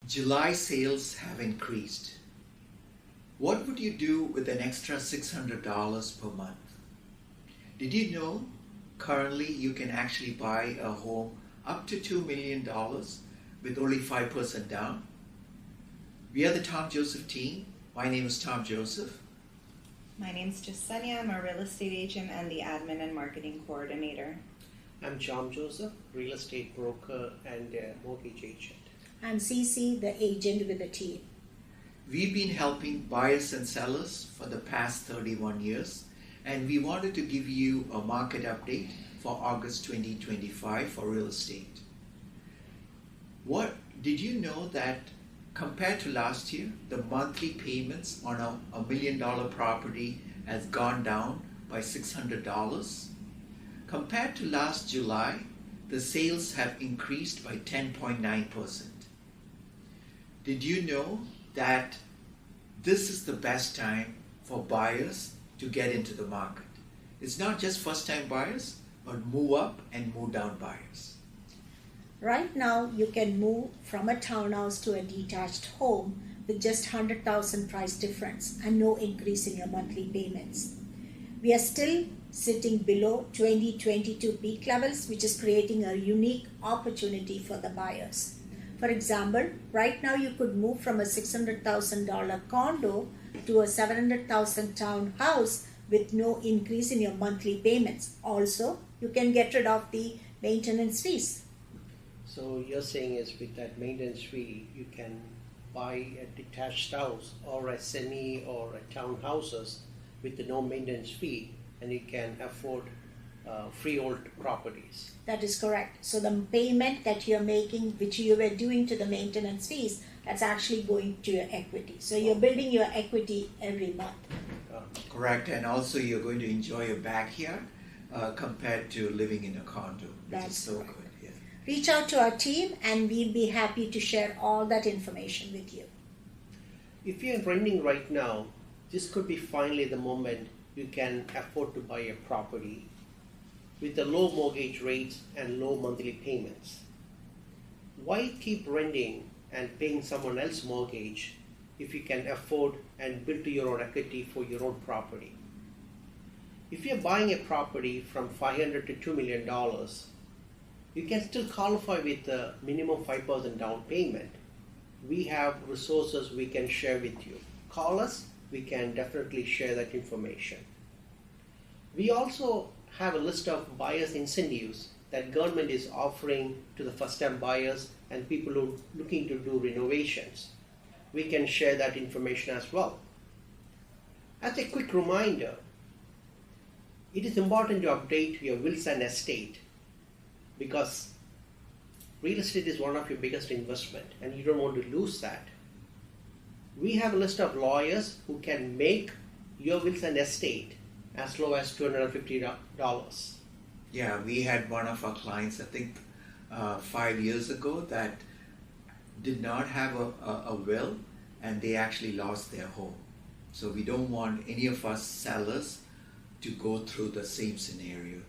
July sales have increased. What would you do with an extra $600 per month? Did you know currently you can actually buy a home up to $2 million with only 5% down? We are the Tom Joseph team. My name is Tom Joseph. My name is Jessenia. I'm a real estate agent and the admin and marketing coordinator. I'm Jom Joseph, real estate broker and mortgage agent. I'm Cicy, the agent with the team. We've been helping buyers and sellers for the past 31 years, and we wanted to give you a market update for August 2025 for real estate. What did you know that compared to last year, the monthly payments on a $1 million property has gone down by $600? Compared to last July, the sales have increased by 10.9%. Did you know that this is the best time for buyers to get into the market? It's not just first-time buyers, but move up and move down buyers. Right now, you can move from a townhouse to a detached home with just $100,000 price difference and no increase in your monthly payments. We are still sitting below 2022 peak levels, which is creating a unique opportunity for the buyers. For example, right now you could move from a $600,000 condo to a $700,000 townhouse with no increase in your monthly payments. Also, you can get rid of the maintenance fees. So you're saying is with that maintenance fee, you can buy a detached house or a semi or a townhouses with the no maintenance fee, and you can afford freehold properties. That is correct. So the payment that you're making, which you were doing to the maintenance fees, that's actually going to your equity. So you're building your equity every month. Correct, and also you're going to enjoy a backyard compared to living in a condo, which is so correct. good. Yeah. Reach out to our team and we'll be happy to share all that information with you. If you're renting right now, this could be finally the moment you can afford to buy a property with the low mortgage rates and low monthly payments. Why keep renting and paying someone else's mortgage if you can afford and build to your own equity for your own property? If you're buying a property from $500 to $2 million, you can still qualify with the minimum 5% down payment. We have resources we can share with you. Call us, we can definitely share that information. We also have a list of buyers incentives that government is offering to the first-time buyers and people who are looking to do renovations. We can share that information as well. As a quick reminder, it is important to update your wills and estate because real estate is one of your biggest investment and you don't want to lose that. We have a list of lawyers who can make your wills and estate as low as $250. Yeah, we had one of our clients, I think 5 years ago, that did not have a will and they actually lost their home. So we don't want any of us sellers to go through the same scenario.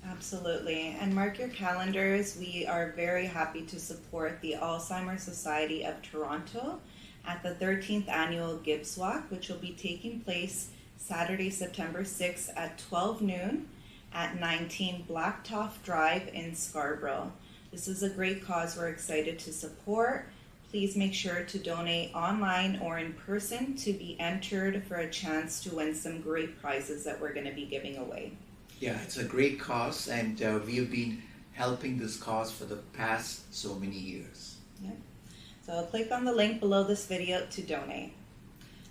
Absolutely. And mark your calendars. We are very happy to support the Alzheimer's Society of Toronto at the 13th Annual Gibbs Walk, which will be taking place Saturday, September 6th at 12 noon at 19 Blacktop Drive in Scarborough. This is a great cause we're excited to support. Please make sure to donate online or in person to be entered for a chance to win some great prizes that we're going to be giving away. Yeah, it's a great cause and we have been helping this cause for the past so many years. Yeah. So click on the link below this video to donate.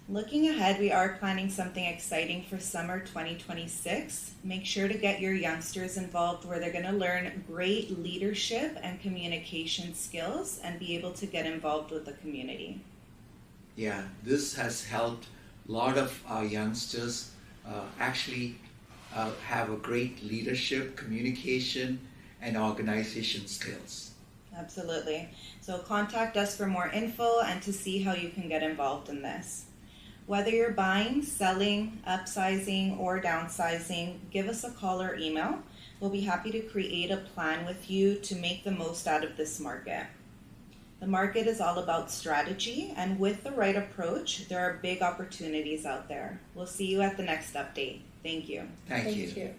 Looking ahead, we are planning something exciting for summer 2026. Make sure to get your youngsters involved where they're going to learn great leadership and communication skills and be able to get involved with the community. Yeah, this has helped a lot of our youngsters actually have a great leadership, communication, and organization skills. Absolutely. So contact us for more info and to see how you can get involved in this. Whether you're buying, selling, upsizing, or downsizing, give us a call or email. We'll be happy to create a plan with you to make the most out of this market. The market is all about strategy, and with the right approach, there are big opportunities out there. We'll see you at the next update. Thank you. Thank you. you.